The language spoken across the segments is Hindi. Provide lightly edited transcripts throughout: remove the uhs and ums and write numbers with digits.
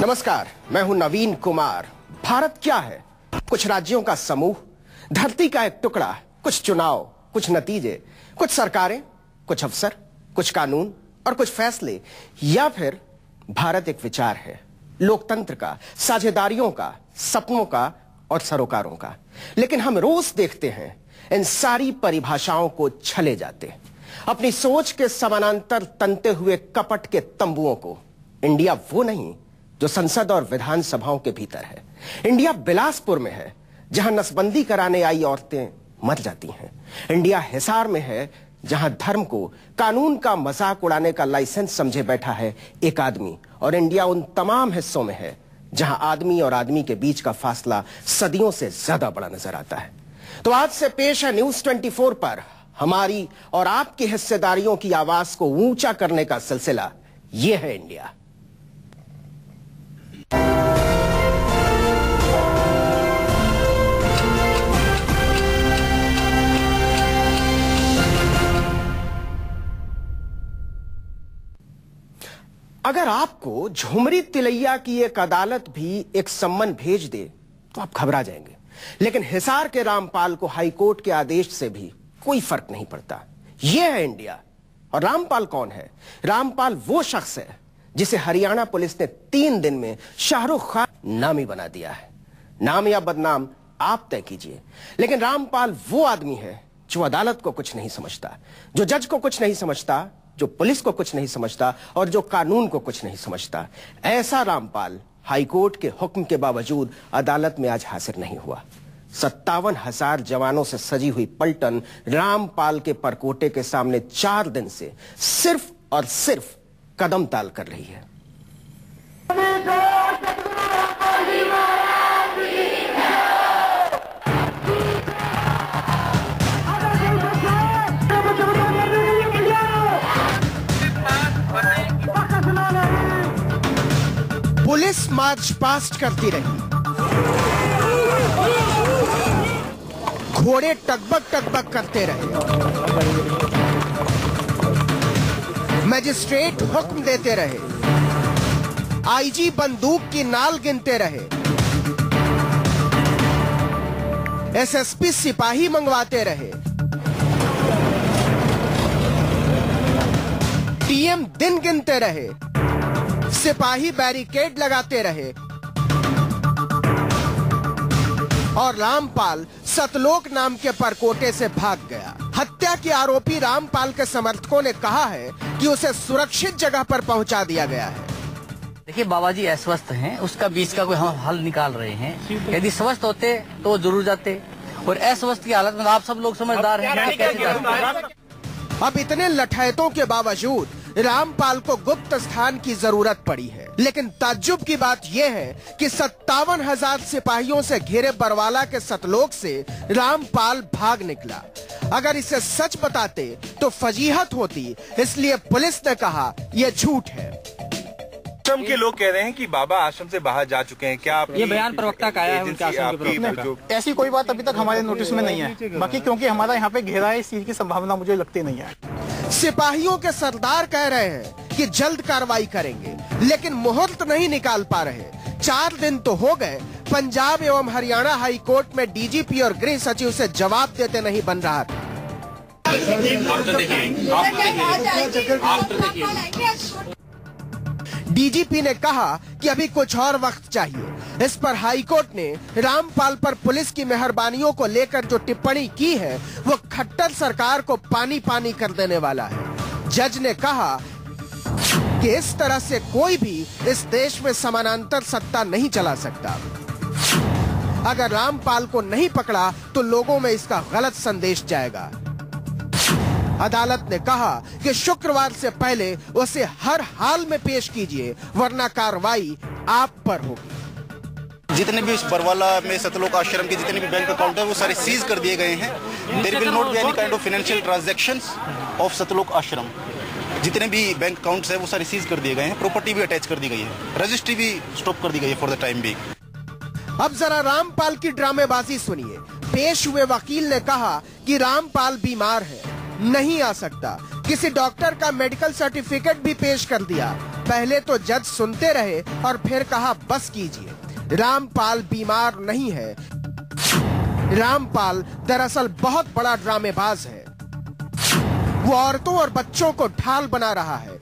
नमस्कार, मैं हूं नवीन कुमार। भारत क्या है? कुछ राज्यों का समूह, धरती का एक टुकड़ा, कुछ चुनाव, कुछ नतीजे, कुछ सरकारें, कुछ अफसर, कुछ कानून और कुछ फैसले, या फिर भारत एक विचार है, लोकतंत्र का, साझेदारियों का, सपनों का और सरोकारों का। लेकिन हम रोज देखते हैं इन सारी परिभाषाओं को छले जाते, अपनी सोच के समानांतर तनते हुए कपट के तंबुओं को। इंडिया वो नहीं जो संसद और विधानसभाओं के भीतर है। इंडिया बिलासपुर में है, जहां नसबंदी कराने आई औरतें मर जाती हैं। इंडिया हिसार में है, जहां धर्म को कानून का मजाक उड़ाने का लाइसेंस समझे बैठा है एक आदमी। और इंडिया उन तमाम हिस्सों में है जहां आदमी और आदमी के बीच का फासला सदियों से ज्यादा बड़ा नजर आता है। तो आज से पेश है न्यूज 24 पर हमारी और आपकी हिस्सेदारियों की आवाज को ऊंचा करने का सिलसिला। यह है इंडिया। अगर आपको झुमरी तिलैया की एक अदालत भी एक सम्मन भेज दे तो आप घबरा जाएंगे, लेकिन हिसार के रामपाल को हाईकोर्ट के आदेश से भी कोई फर्क नहीं पड़ता। यह है इंडिया। और रामपाल कौन है? रामपाल वो शख्स है जिसे हरियाणा पुलिस ने 3 दिन में शाहरुख खान नामी बना दिया है। नाम या बदनाम आप तय कीजिए, लेकिन रामपाल वो आदमी है जो अदालत को कुछ नहीं समझता, जो जज को कुछ नहीं समझता, जो पुलिस को कुछ नहीं समझता और जो कानून को कुछ नहीं समझता। ऐसा रामपाल हाईकोर्ट के हुक्म के बावजूद अदालत में आज हाजिर नहीं हुआ। 57,000 जवानों से सजी हुई पलटन रामपाल के परकोटे के सामने 4 दिन से सिर्फ और सिर्फ कदम ताल कर रही है। पुलिस मार्च पास्ट करती रही, घोड़े टकबक टकबक करते रहे, मजिस्ट्रेट हुक्म देते रहे, आईजी बंदूक की नाल गिनते रहे, एसएसपी सिपाही मंगवाते रहे, टीएम दिन गिनते रहे, सिपाही बैरिकेड लगाते रहे और रामपाल सतलोक नाम के परकोटे से भाग गया। हत्या के आरोपी रामपाल के समर्थकों ने कहा है कि उसे सुरक्षित जगह पर पहुंचा दिया गया है। देखिए, बाबा जी अस्वस्थ हैं, उसका बीच का कोई हम हल निकाल रहे हैं। यदि स्वस्थ होते तो वो जरूर जाते, और अस्वस्थ की हालत में आप सब लोग समझदार हैं। अब इतने लठैतों के बावजूद रामपाल को गुप्त स्थान की जरूरत पड़ी है। लेकिन ताज्जुब की बात यह है कि 57,000 सिपाहियों से घिरे बरवाला के सतलोक से रामपाल भाग निकला। अगर इसे सच बताते तो फजीहत होती, इसलिए पुलिस ने कहा यह झूठ है। आश्रम के लोग कह रहे हैं कि बाबा आश्रम से बाहर जा चुके हैं। क्या आप ये बयान प्रवक्ता का आया है उनके आश्रम के प्रवक्ता का? ऐसी कोई बात अभी तक हमारे नोटिस में नहीं है। बाकी क्योंकि हमारा यहाँ पे घेरा है, इस चीज की संभावना मुझे लगती नहीं है। सिपाहियों के सरदार कह रहे हैं कि जल्द कार्रवाई करेंगे, लेकिन मुहूर्त नहीं निकाल पा रहे। 4 दिन तो हो गए, पंजाब एवं हरियाणा हाई कोर्ट में डीजीपी और गृह सचिव से जवाब देते नहीं बन रहा था। डीजीपी ने कहा कि अभी कुछ और वक्त चाहिए। इस पर हाईकोर्ट ने रामपाल पर पुलिस की मेहरबानियों को लेकर जो टिप्पणी की है वो खट्टर सरकार को पानी पानी कर देने वाला है। जज ने कहा कि इस तरह से कोई भी इस देश में समानांतर सत्ता नहीं चला सकता। अगर रामपाल को नहीं पकड़ा तो लोगों में इसका गलत संदेश जाएगा। अदालत ने कहा कि शुक्रवार से पहले उसे हर हाल में पेश कीजिए, वरना कार्रवाई आप पर होगी। जितने भी इस बरवाला में सतलोक आश्रम के जितने भी बैंक अकाउंट है वो सारे सीज कर दिए गए हैं। There will not be any kind of financial transactions of Satlok Ashram. जितने भी बैंक अकाउंट्स है वो सारे सीज कर दिए गए हैं। प्रॉपर्टी भी अटैच कर दी गई है, रजिस्ट्री भी स्टॉप कर दी गई है फॉर द टाइम बीइंग। अब जरा रामपाल की ड्रामेबाजी सुनिए। पेश हुए वकील ने कहा कि रामपाल बीमार है, नहीं आ सकता। किसी डॉक्टर का मेडिकल सर्टिफिकेट भी पेश कर दिया। पहले तो जज सुनते रहे और फिर कहा बस कीजिए, रामपाल बीमार नहीं है। रामपाल दरअसल बहुत बड़ा ड्रामेबाज है। वो औरतों और बच्चों को ढाल बना रहा है।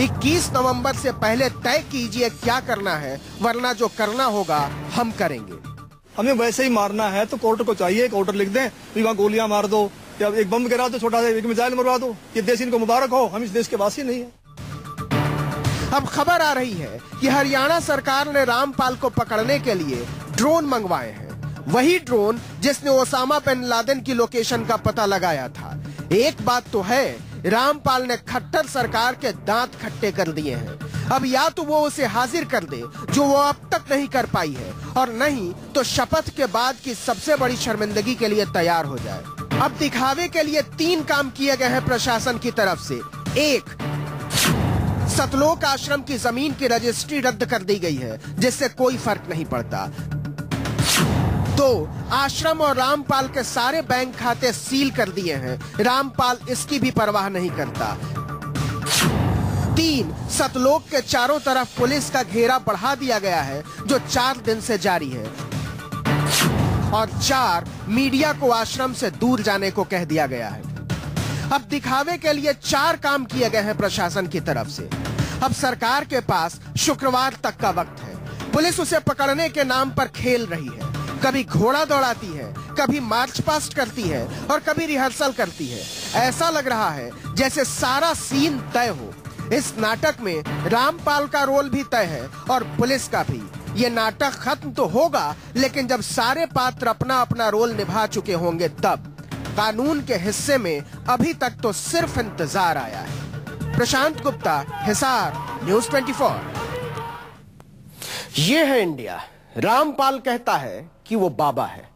21 नवंबर से पहले तय कीजिए क्या करना है, वरना जो करना होगा हम करेंगे। हमें वैसे ही मारना है तो कोर्ट को चाहिए एक ऑर्डर लिख दें, वहां गोलियां मार दो या एक बम गिरा दो, छोटा सा एक मिसाइल मरवा दो। ये देश इनको मुबारक हो, हम इस देश के वासी नहीं है। अब खबर आ रही है कि हरियाणा सरकार ने रामपाल को पकड़ने के लिए ड्रोन मंगवाए हैं। वही ड्रोन जिसने ओसामा बिन लादेन की लोकेशन का पता लगाया था। एक बात तो है, रामपाल ने खट्टर सरकार के दांत खट्टे कर दिए हैं। अब या तो वो उसे हाजिर कर दे, जो वो अब तक नहीं कर पाई है, और नहीं तो शपथ के बाद की सबसे बड़ी शर्मिंदगी के लिए तैयार हो जाए। अब दिखावे के लिए 3 काम किए गए हैं प्रशासन की तरफ से। 1, सतलोक आश्रम की जमीन की रजिस्ट्री रद्द कर दी गई है, जिससे कोई फर्क नहीं पड़ता। 2, आश्रम और रामपाल के सारे बैंक खाते सील कर दिए हैं। रामपाल इसकी भी परवाह नहीं करता। 3, सतलोक के चारों तरफ पुलिस का घेरा बढ़ा दिया गया है, जो 4 दिन से जारी है। और 4, मीडिया को आश्रम से दूर जाने को कह दिया गया है। अब दिखावे के लिए 4 काम किए गए हैं प्रशासन की तरफ से। अब सरकार के पास शुक्रवार तक का वक्त है। पुलिस उसे पकड़ने के नाम पर खेल रही है। कभी घोड़ा दौड़ाती है, कभी मार्च पास्ट करती है और कभी रिहर्सल करती है। ऐसा लग रहा है जैसे सारा सीन तय हो। इस नाटक में रामपाल का रोल भी तय है और पुलिस का भी। ये नाटक खत्म तो होगा, लेकिन जब सारे पात्र अपना अपना रोल निभा चुके होंगे तब। कानून के हिस्से में अभी तक तो सिर्फ इंतजार आया है। प्रशांत गुप्ता, हिसार, न्यूज़ 24। ये है इंडिया। रामपाल कहता है कि वो बाबा है,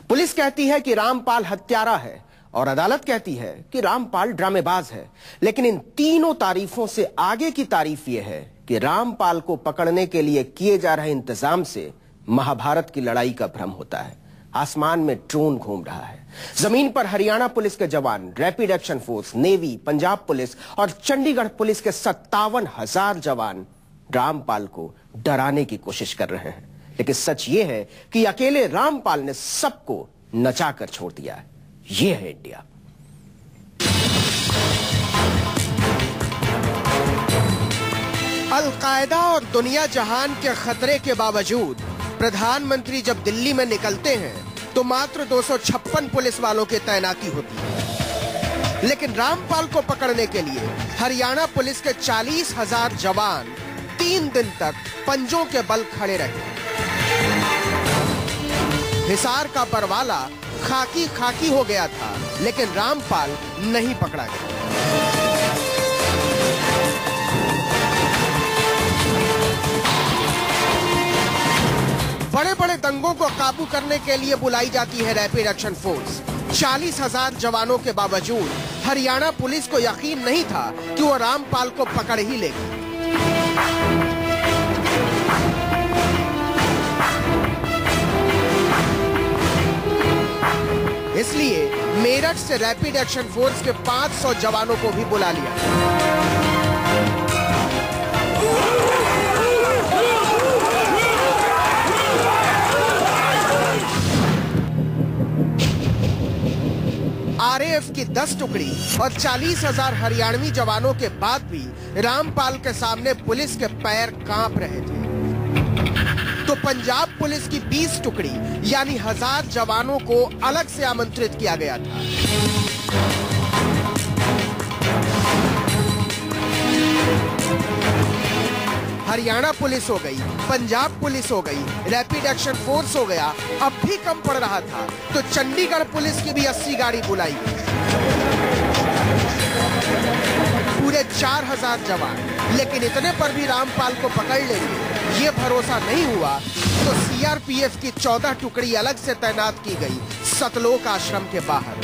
पुलिस कहती है कि रामपाल हत्यारा है, और अदालत कहती है कि रामपाल ड्रामेबाज है। लेकिन इन तीनों तारीफों से आगे की तारीफ यह है कि रामपाल को पकड़ने के लिए किए जा रहे इंतजाम से महाभारत की लड़ाई का भ्रम होता है। आसमान में ड्रोन घूम रहा है, जमीन पर हरियाणा पुलिस के जवान, rapid action force, navy, Punjab police और चंडीगढ़ पुलिस के 57,000 जवान रामपाल को डराने की कोशिश कर रहे हैं। लेकिन सच ये है कि अकेले रामपाल ने सबको नचाकर छोड़ दिया है। ये है इंडिया। अल-कायदा और दुनिया जहान के खतरे के बावजूद प्रधानमंत्री जब दिल्ली में निकलते हैं तो मात्र 256 पुलिस वालों की तैनाती होती है। लेकिन रामपाल को पकड़ने के लिए हरियाणा पुलिस के 40,000 जवान 3 दिन तक पंजों के बल खड़े रहे। हिसार का बरवाला खाकी खाकी हो गया था, लेकिन रामपाल नहीं पकड़ा गया। बड़े बड़े दंगों को काबू करने के लिए बुलाई जाती है रैपिड एक्शन फोर्स। 40,000 जवानों के बावजूद हरियाणा पुलिस को यकीन नहीं था कि वो रामपाल को पकड़ ही लेगी। इसलिए मेरठ से रैपिड एक्शन फोर्स के 500 जवानों को भी बुला लिया। आरएएफ की 10 टुकड़ी और 40,000 हरियाणवी जवानों के बाद भी रामपाल के सामने पुलिस के पैर कांप रहे थे। तो पंजाब पुलिस की 20 टुकड़ी यानी 1000 जवानों को अलग से आमंत्रित किया गया था। हरियाणा पुलिस हो गई, पंजाब पुलिस हो गई, रैपिड एक्शन फोर्स हो गया, अब भी कम पड़ रहा था तो चंडीगढ़ पुलिस की भी 80 गाड़ी बुलाई गई। पूरे 4000 जवान। लेकिन इतने पर भी रामपाल को पकड़ लेंगे ये भरोसा नहीं हुआ तो सीआरपीएफ की 14 टुकड़ी अलग से तैनात की गई सतलोक आश्रम के बाहर।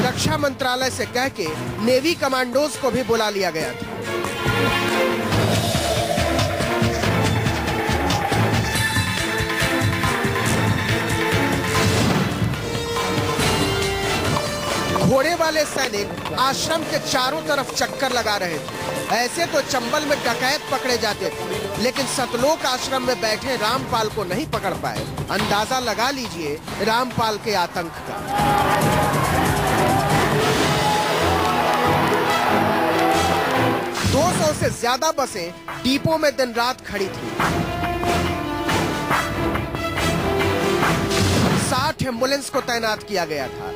रक्षा मंत्रालय से कह के नेवी कमांडोज को भी बुला लिया गया था। घोड़े वाली वाले सैनिक आश्रम के चारों तरफ चक्कर लगा रहे थे। ऐसे तो चंबल में डकैत पकड़े जाते थे, लेकिन सतलोक आश्रम में बैठे रामपाल को नहीं पकड़ पाए। अंदाजा लगा लीजिए रामपाल के आतंक का। 200 से ज्यादा बसें डिपो में दिन रात खड़ी थी। 60 एम्बुलेंस को तैनात किया गया था।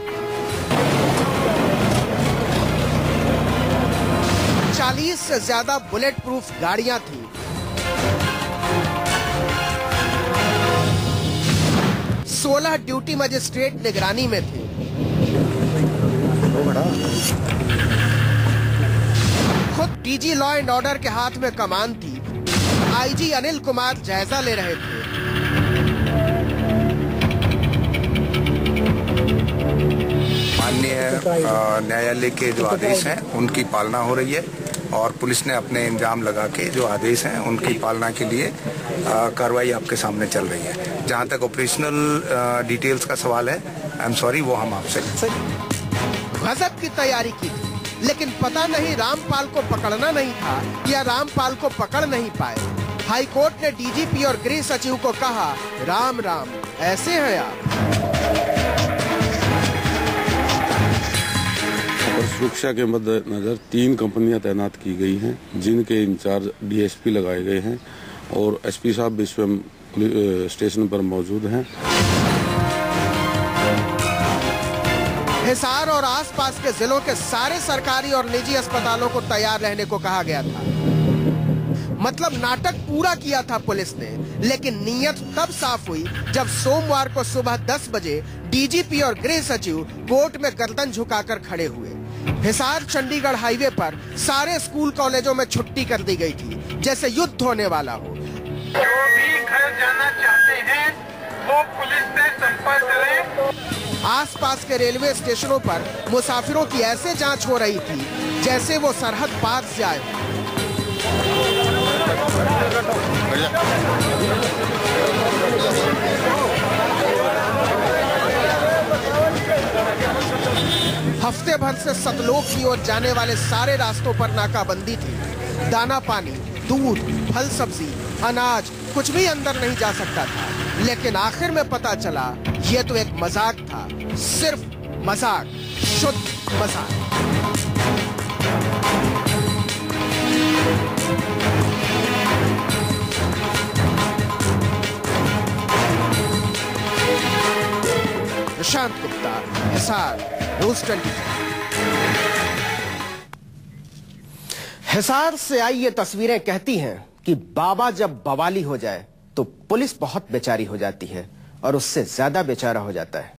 40 से ज्यादा बुलेट प्रूफ गाड़ियां थी। सोलह ड्यूटी मजिस्ट्रेट निगरानी में थे। खुद डीजी लॉ एंड ऑर्डर के हाथ में कमान थी। आईजी अनिल कुमार जायजा ले रहे थे। माननीय न्यायालय के जो आदेश हैं उनकी पालना हो रही है और पुलिस ने अपने इंजाम लगा के जो आदेश हैं उनकी पालना के लिए कार्रवाई आपके सामने चल रही है। जहां तक ऑपरेशनल डिटेल्स का सवाल है, आई एम सॉरी, वो हम आपसे गजब की तैयारी की थी, लेकिन पता नहीं रामपाल को पकड़ना नहीं था या रामपाल को पकड़ नहीं पाए। हाईकोर्ट ने डीजीपी और गृह सचिव को कहा, राम राम, ऐसे हैं आप। सुरक्षा के मद्देनजर 3 कंपनियां तैनात की गई हैं, जिनके इंचार्ज डीएसपी लगाए गए हैं और एसपी साहब भी स्वयं स्टेशन पर मौजूद हैं। हिसार और आसपास के जिलों के सारे सरकारी और निजी अस्पतालों को तैयार रहने को कहा गया था। मतलब नाटक पूरा किया था पुलिस ने, लेकिन नीयत तब साफ हुई जब सोमवार को सुबह 10 बजे डीजीपी और गृह सचिव कोर्ट में गर्दन झुकाकर खड़े हुए। हिसार चंडीगढ़ हाईवे पर सारे स्कूल कॉलेजों में छुट्टी कर दी गई थी, जैसे युद्ध होने वाला हो। जो भी घर जाना चाहते हैं वो पुलिस से संपर्क करें। आसपास के रेलवे स्टेशनों पर मुसाफिरों की ऐसे जांच हो रही थी जैसे वो सरहद पार से आए। हफ्ते भर से सतलोक की ओर जाने वाले सारे रास्तों पर नाकाबंदी थी। दाना पानी, दूध, फल सब्जी, अनाज कुछ भी अंदर नहीं जा सकता था। लेकिन आखिर में पता चला ये तो एक मजाक था, सिर्फ मजाक, शुद्ध मजाक। प्रशांत गुप्ता, हिसार, न्यूज़ 24। हिसार से आई ये तस्वीरें कहती हैं कि बाबा जब बवाली हो जाए तो पुलिस बहुत बेचारी हो जाती है और उससे ज्यादा बेचारा हो जाता है